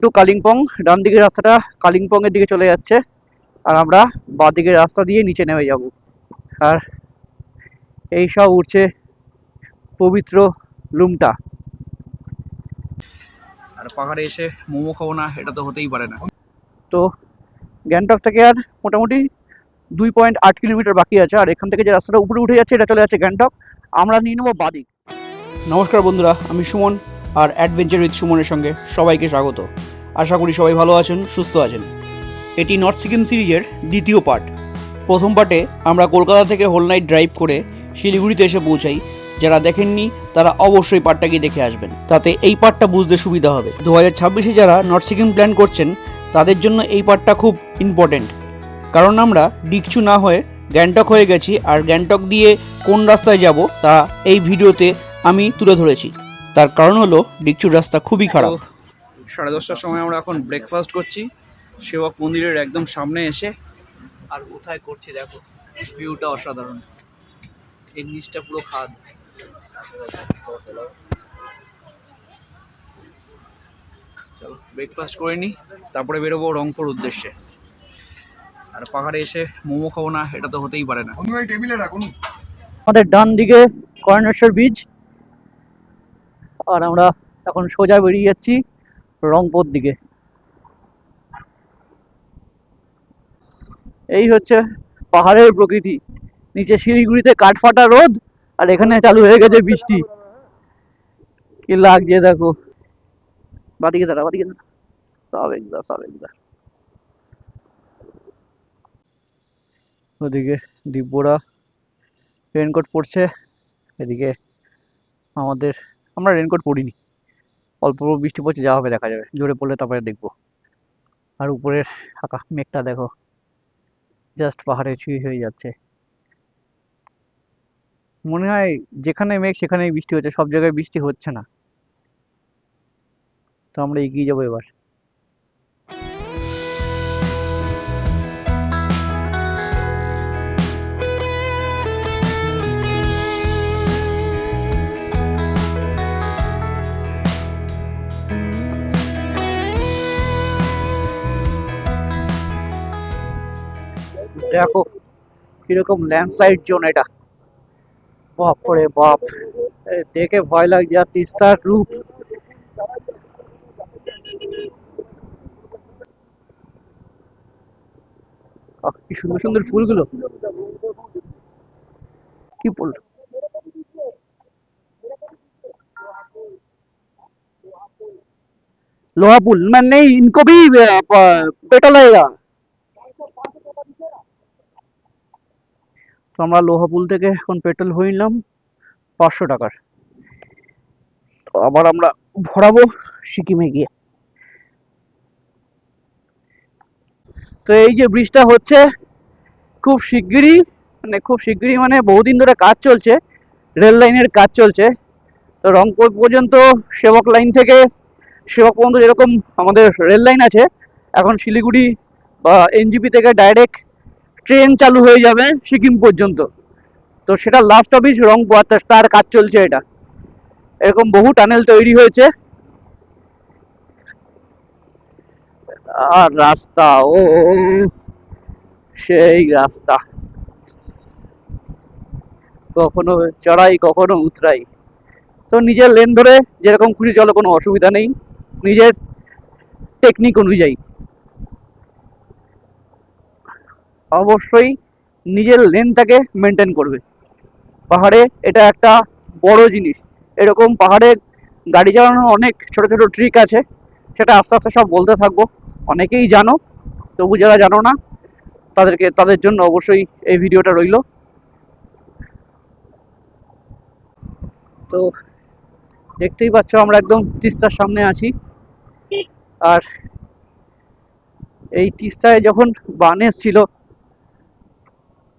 Two Kalimpong. ডান দিকের রাস্তাটা কালিম্পং এর দিকে চলে যাচ্ছে, আর আমরা বাঁ দিকের রাস্তা দিয়ে নিচে নেমে যাব। আর এই সব উঠছে পবিত্র লুমটা। আর পাহাড়ে এসে মোমো খাবো না, এটা তো হতেই পারে না। তো গ্যাংটক থেকে আর মোটামুটি 2.8 কিলোমিটার বাকি আছে, আর এখান থেকে যে রাস্তাটা উপরে উঠে যাচ্ছে এটা চলে যাচ্ছে গ্যাংটক। আমরা নিয়ে নেবো বাদিক। নমস্কার বন্ধুরা, আমি সুমন, আর অ্যাডভেঞ্চার উইথ সুমনের সঙ্গে সবাইকে স্বাগত। আশা করি সবাই ভালো আছেন, সুস্থ আছেন। এটি নর্থ সিকিম সিরিজের দ্বিতীয় পার্ট। প্রথম পার্টে আমরা কলকাতা থেকে হোল নাইট ড্রাইভ করে শিলিগুড়িতে এসে পৌঁছাই। যারা দেখেননি তারা অবশ্যই পার্টটা গিয়ে দেখে আসবেন, তাতে এই পার্টটা বুঝতে সুবিধা হবে। 2026-এ যারা নর্থ সিকিম প্ল্যান করছেন তাদের জন্য এই পার্টটা খুব ইম্পর্টেন্ট, কারণ আমরা ডিকচু না হয়ে গ্যাংটক হয়ে গেছি, আর গ্যাংটক দিয়ে কোন রাস্তায় যাব তা এই ভিডিওতে আমি তুলে ধরেছি। তার কারণ হলো ডিকচুর রাস্তা খুবই খারাপ। 10:30টার সময় আমরা এখন ব্রেকফাস্ট করছি সেবক মন্দিরের একদম সামনে এসে। আর কোথায় করছি দেখো, ভিউটা অসাধারণ, এই নিচটা পুরো খাদ। চলো ব্রেকফাস্ট করে নিই, তারপরে বেরোবো রংপুর উদ্দেশ্যে। আর পাহাড়ে এসে মোমো খাবো না, এটা তো হতেই পারে না। আমাদের ডান দিকে কর্ণেশ্বর বীচ, আর আমরা এখন সোজা বেরিয়ে যাচ্ছি রংপুর দিকে। এই হচ্ছে পাহাড়ের প্রকৃতি। নিচে শিলিগুড়িতে কাঠফাটা রোদ, আর এখানে চালু হয়ে গেছে বৃষ্টি। কি লাগছে দেখো। বাদিকে দাঁড়া, বাদিকে দাঁড়া, সব একদম। ওদিকে দিব্যরা রেনকোট পরছে, এদিকে আমরা রেনকোট পরিনি। অল্প অল্প বৃষ্টি পড়ছে, যা হবে দেখা যাবে, জোরে পড়লে তারপরে দেখবো। আর উপরের আকাশ মেঘটা দেখো, জাস্ট পাহাড়ে ছুঁয়ে হয়ে যাচ্ছে। মনে হয় যেখানে মেঘ সেখানেই বৃষ্টি হচ্ছে, সব জায়গায় বৃষ্টি হচ্ছে না। তো আমরা এগিয়ে যাবো এবার। দেখো কিরকম ল্যান্ডস্লাইড জোন এটা, বাপরে বাপ, দেখে ভয় লাগছে। আর তিস্তার রূপ, কি সুন্দর সুন্দর ফুলগুলো। কি বল, लोहा पुल मैं नहीं, इनको भी पेट्रोल लगेगा। তো আমরা লোহা পুল থেকে এখন পেট্রোল ভরে নিলাম 500 টাকার। তো আবার আমরা ভরাবো সিকিমে গিয়ে। তো এই যে ব্রিজটা হচ্ছে খুব শিগগিরই মানে বহুদিন ধরে কাজ চলছে, রেল লাইনের কাজ চলছে। তো রংপুর পর্যন্ত সেবক লাইন থেকে সেবক পর্যন্ত যেরকম আমাদের রেল লাইন আছে, এখন শিলিগুড়ি বা এনজিপি থেকে ডাইরেক্ট ট্রেন চালু হয়ে যাবে সিকিম পর্যন্ত। তো সেটা লাস্ট অফিস রংপুর, তার কাজ চলছে। এটা এরকম বহু টানেল তৈরি হয়েছে। আর রাস্তা, ও সেই রাস্তা, কখনো চড়াই কখনো উতরাই। তো নিজের লেন ধরে যেরকম খুশি চলো, কোনো অসুবিধা নেই, নিজের টেকনিক অনুযায়ী। অবশ্যই নিজের লেনটাকে মেনটেন করবে। পাহাড়ে এটা একটা বড় জিনিস। এরকম পাহাড়ে গাড়ি চালানোর অনেক ছোট ছোট ট্রিক আছে, সেটা আস্তে আস্তে সব বলতে থাকবো। অনেকেই জানো, তবু যারা জানো না তাদের জন্য অবশ্যই এই ভিডিওটা রইল। তো দেখতেই পাচ্ছ আমরা একদম তিস্তার সামনে আছি। আর এই তিস্তায় যখন বান এসছিল,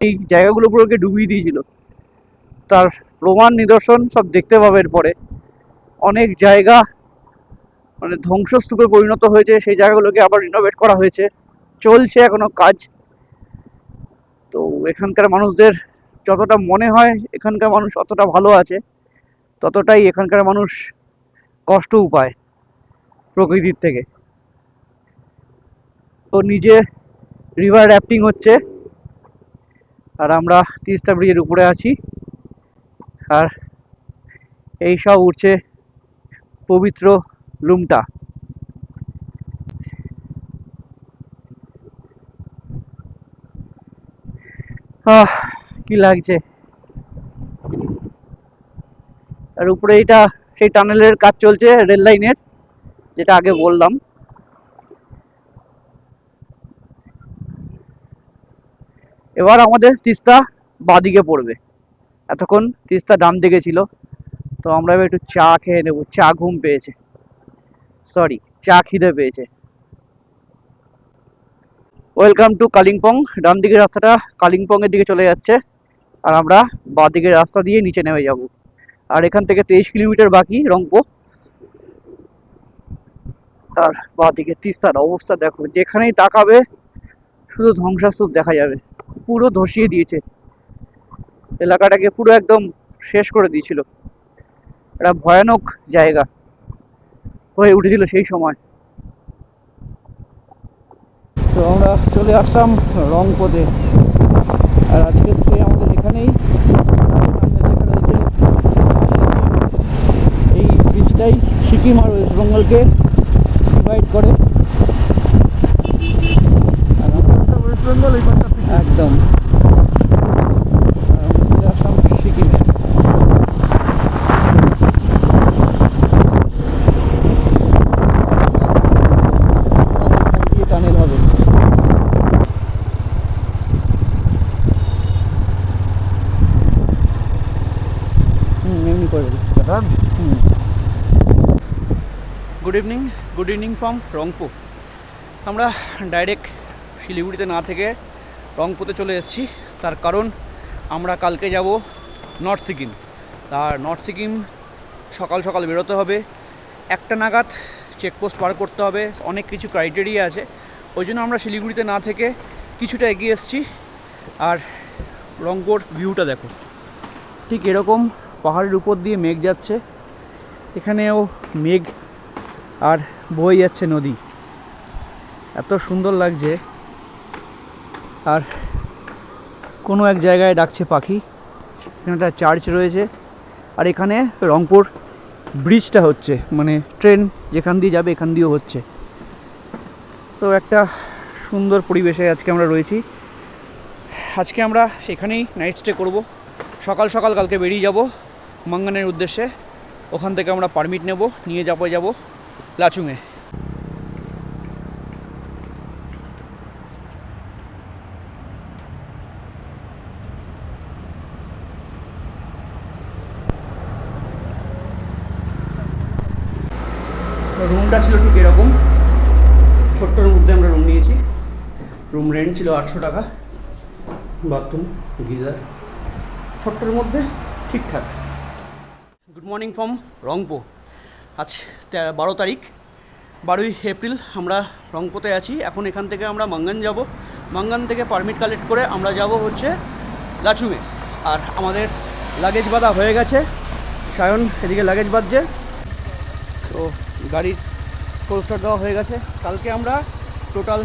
এই জায়গাগুলো পুরোকে ডুবিয়ে দিয়েছিল। তার প্রমাণ নিদর্শন সব দেখতে পাবে এরপরে। অনেক জায়গা মানে ধ্বংসস্তূপে পরিণত হয়েছে, সেই জায়গাগুলোকে আবার রিনোভেট করা হয়েছে, চলছে এখনো কাজ। তো এখানকার মানুষদের যতটা মনে হয় এখানকার মানুষ অতটা ভালো আছে, ততটাই এখানকার মানুষ কষ্টও পায় প্রকৃতির থেকে। তো নিজে রিভার র্যাফটিং হচ্ছে, আর আমরা তিস্তা ব্রিজের উপরে আছি। আর এই সব উঠছে পবিত্র লুমটা। কি লাগছে। আর উপরে এটা সেই টানেলের কাজ চলছে, রেল লাইনের, যেটা আগে বললাম। এবার আমাদের তিস্তা বাদিকে পড়বে, এতক্ষণ তিস্তা ডান দিকে ছিল। তো আমরা এবার একটু চা খেয়ে নেবো, চা ঘুম পেয়েছে, সরি চা খিদে পেয়েছে। Welcome to Kalimpong. ডান দিকের রাস্তাটা কালিম্পং এর দিকে চলে যাচ্ছে, আর আমরা বাঁ দিকের রাস্তা দিয়ে নিচে নেমে যাব। আর এখান থেকে 23 কিলোমিটার বাকি রংপো। আর বাঁ দিকে তিস্তার অবস্থা দেখো, যেখানেই তাকাবে শুধু ধ্বংসস্তূপ দেখা যাবে। পুরো ধসিয়ে দিয়েছে এলাকাটাকে, পুরো একদম শেষ করে দিয়েছিল। একটা ভয়ানক জায়গা হয়ে উঠেছিল সেই সময়। তো আমরা চলে আসলাম রংপোতে, আর আজকে স্টে আমাদের এখানেই। এই ব্রিজটাই সিকিম আর ওয়েস্ট বেঙ্গলকে ডিভাইড করে। ওয়েস্ট বেঙ্গল একদম চলে আসলাম সিকিমে। টানেল হবে। এমনি করে গুড ইভিনিং ফ্রম রংপো। আমরা ডাইরেক্ট শিলিগুড়িতে না থেকে রংপোতে চলে এসেছি। তার কারণ আমরা কালকে যাব নর্থ সিকিম। তার নর্থ সিকিম সকাল সকাল বেরোতে হবে, 1টা নাগাদ চেকপোস্ট পার করতে হবে, অনেক কিছু ক্রাইটেরিয়া আছে। ওই জন্য আমরা শিলিগুড়িতে না থেকে কিছুটা এগিয়ে এসেছি। আর রংপোর ভিউটা দেখো, ঠিক এরকম পাহাড়ের উপর দিয়ে মেঘ যাচ্ছে, এখানেও মেঘ, আর বয়ে যাচ্ছে নদী, এত সুন্দর লাগছে। আর কোনো এক জায়গায় ডাকছে পাখি, এখানে একটা চার্চ রয়েছে। আর এখানে রংপুর ব্রিজটা হচ্ছে, মানে ট্রেন যেখান দিয়ে যাবে এখান দিয়েও হচ্ছে। তো একটা সুন্দর পরিবেশে আজকে আমরা রয়েছি। আজকে আমরা এখানেই নাইট স্টে করব। সকাল সকাল কালকে বেরিয়ে যাব মাঙ্গানের উদ্দেশ্যে। ওখান থেকে আমরা পারমিট নেব, নিয়ে যাব লাচুংয়ে। রুমটা ছিল ঠিক এরকম, ছোট্টর মধ্যে আমরা রুম নিয়েছি। রুম রেন্ট ছিল 800 টাকা, বাথরুম, গিজার, ছোট্টর মধ্যে ঠিকঠাক। Good morning from Rangpo. আজ 12 তারিখ, 12ই এপ্রিল। আমরা রংপোতে আছি এখন। এখান থেকে আমরা মাঙ্গান যাব। মাঙ্গান থেকে পারমিট কালেক্ট করে আমরা যাব হচ্ছে লাচুংয়ে। আর আমাদের লাগেজ বাঁধা হয়ে গেছে, সায়ন এদিকে লাগেজ বাঁধছে। তো গাড়ির পোস্টার দেওয়া হয়ে গেছে। কালকে আমরা টোটাল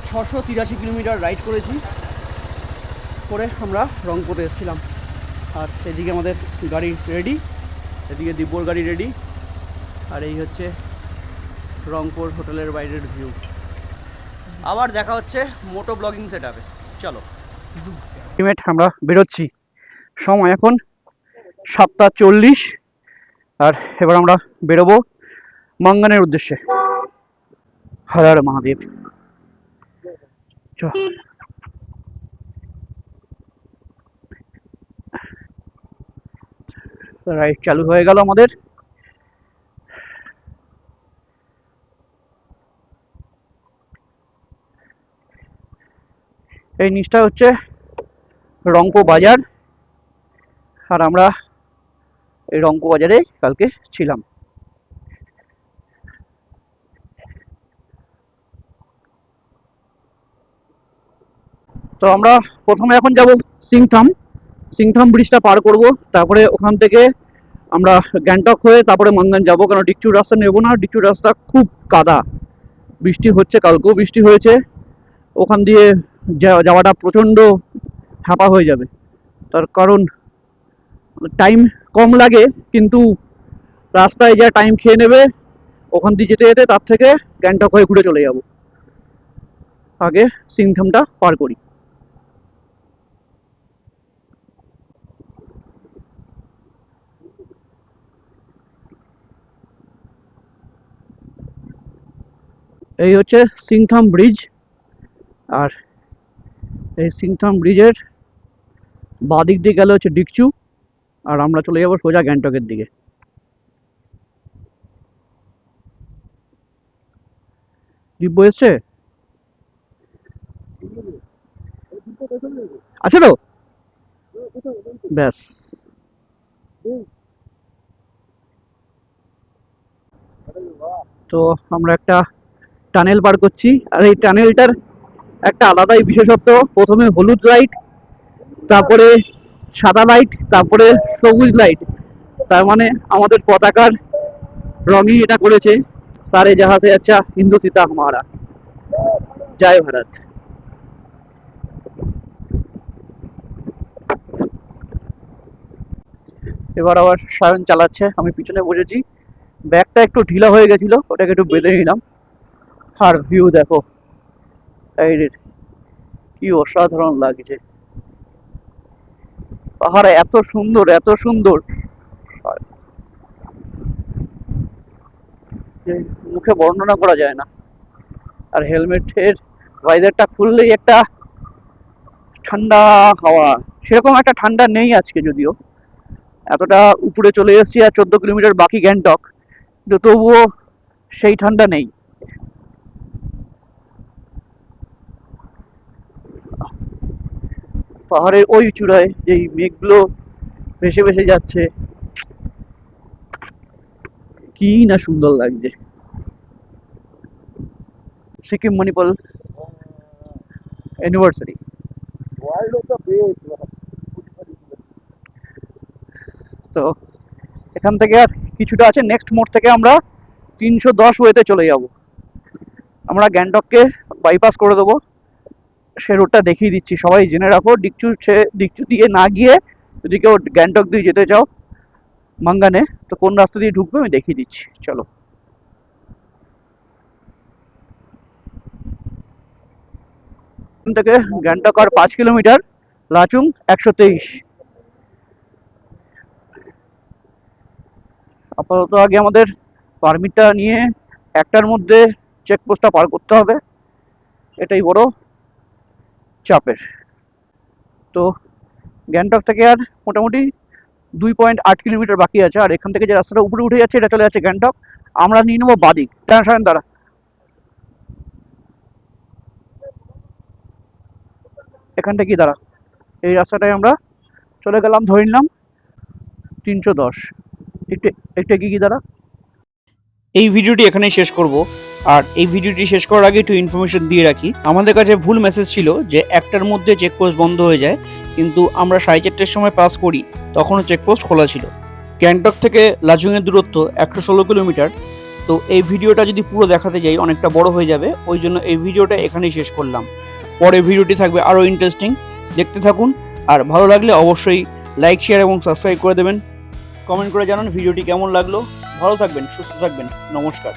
683 কিলোমিটার রাইড করেছি, করে আমরা রংপোতে এসেছিলাম। আর এদিকে আমাদের গাড়ি রেডি, এদিকে দিব্যর গাড়ি রেডি। আর এই হচ্ছে রংপুর হোটেলের বাইরের ভিউ। আবার দেখা হচ্ছে মোটো ব্লগিং সেট আপে। চলো আমরা বেরোচ্ছি, সময় এখন 7:40। আর এবার আমরা বেরোবো মাঙ্গানের উদ্দেশ্যে। হর হর মহাদেব। রাইড চালু হয়ে গেল আমাদের। এই নিচটা হচ্ছে রংপো বাজার, আর আমরা এই রংপো বাজারে কালকে ছিলাম। তো আমরা প্রথমে এখন যাব সিংথাম। সিংথাম ব্রিজটা পার করব, তারপরে ওখান থেকে আমরা গ্যাংটক হয়ে তারপরে মাঙ্গান যাব। কারণ ডিকচুর রাস্তা নেব না, ডিকচুর রাস্তা খুব কাদা, বৃষ্টি হচ্ছে, কালকেও বৃষ্টি হয়েছে। ওখান দিয়ে যাওয়াটা প্রচণ্ড ফাঁপা হয়ে যাবে, তার কারণ টাইম কম লাগে, কিন্তু রাস্তায় যা টাইম খেয়ে নেবে ওখান দিয়ে যেতে যেতে, তার থেকে গ্যাংটক হয়ে ঘুরে চলে যাব। আগে সিংথামটা পার করি। এই হচ্ছে সিংথাম ব্রিজ, আর এই সিংথাম ব্রিজের বাঁ দিক দিয়ে গেলে হচ্ছে ডিকচু, আর আমরা চলে যাবো সোজা গ্যাংটকের দিকে। দিব্য এসছে, আছে তো ব্যাস। তো আমরা একটা টানেল পার করছি, আর এই টানেলটার একটা আলাদাই বিশেষত্ব। প্রথমে হলুদ লাইট, তারপরে সাদা লাইট, তারপরে সবুজ লাইট। তার মানে আমাদের পতাকার রঙই এটা করেছে। সারে জাহাঁ সে আচ্ছা হিন্দু সীতা হামারা, জয় ভারত। এবার আবার সায়ন চালাচ্ছে, আমি পিছনে বসেছি। ব্যাগটা একটু ঢিলা হয়ে গেছিল, ওটাকে একটু বেঁধে নিলাম। আর ভিউ দেখো সাইডের, কি অসাধারণ লাগছে। পাহাড় এত সুন্দর, এত সুন্দর যে মুখে বর্ণনা করা যায় না। আর হেলমেটের ভাইজারটা খুললেই একটা ঠান্ডা হাওয়া। সেরকম একটা ঠান্ডা নেই আজকে, যদিও এতটা উপরে চলে এসেছি আর 14 কিলোমিটার বাকি গ্যাংটক, কিন্তু তবুও সেই ঠান্ডা নেই। পাহাড়ের ওই চূড়ায় যেই মেঘগুলো ভেসে ভেসে যাচ্ছে, কি না সুন্দর লাগছে। সিকিম মণিপাল ইউনিভার্সিটি। তো এখান থেকে আর কিছুটা আছে, নেক্সট মোড় থেকে আমরা 310 ওয়েতে চলে যাব। আমরা গ্যাংটককে বাইপাস করে দেবো, সে রোডটা দেখিয়ে দিচ্ছি, সবাই জেনে রাখো। ডিকচু দিয়ে না গিয়ে যদি কেউ গ্যাংটক দিয়ে যেতে চাও মাঙ্গানে, তো কোন রাস্তা দিয়ে ঢুকবে আমি দেখিয়ে দিচ্ছি, চলো। এখান থেকে গ্যাংটক আর 5 কিলোমিটার, লাচুং 123। আপাতত আগে আমাদের পারমিটটা নিয়ে একটার মধ্যে চেকপোস্টটা পার করতে হবে, এটাই বড় চাপের। তো গ্যাংটক থেকে আর মোটামুটি 2.8 কিলোমিটার বাকি আছে, আর এখান থেকে যে রাস্তাটা উপরে উঠে যাচ্ছে এটা চলে যাচ্ছে গ্যাংটক। আমরা নিয়ে নেবো বাদিক, সায়ন দ্বারা এখানটা কি দাঁড়া, এই রাস্তাটায় আমরা চলে গেলাম, ধরে নিলাম 310। একটু একটু এগিয়ে গিয়ে দাঁড়া। এই ভিডিওটি এখানেই শেষ করব। আর এই ভিডিওটি শেষ করার আগে একটু ইনফরমেশন দিয়ে রাখি, আমাদের কাছে ভুল মেসেজ ছিল যে একটার মধ্যে চেকপোস্ট বন্ধ হয়ে যায়, কিন্তু আমরা 4:30-র সময় পাস করি, তখনও চেকপোস্ট খোলা ছিল। গ্যাংটক থেকে লাচুংয়ের দূরত্ব 116 কিলোমিটার। তো এই ভিডিওটা যদি পুরো দেখাতে যাই অনেকটা বড় হয়ে যাবে, ওই জন্য এই ভিডিওটা এখানেই শেষ করলাম। পরের ভিডিওটি থাকবে আরও ইন্টারেস্টিং, দেখতে থাকুন। আর ভালো লাগলে অবশ্যই লাইক, শেয়ার এবং সাবস্ক্রাইব করে দেবেন। কমেন্ট করে জানান ভিডিওটি কেমন লাগলো। ভালো থাকবেন, সুস্থ থাকবেন, নমস্কার।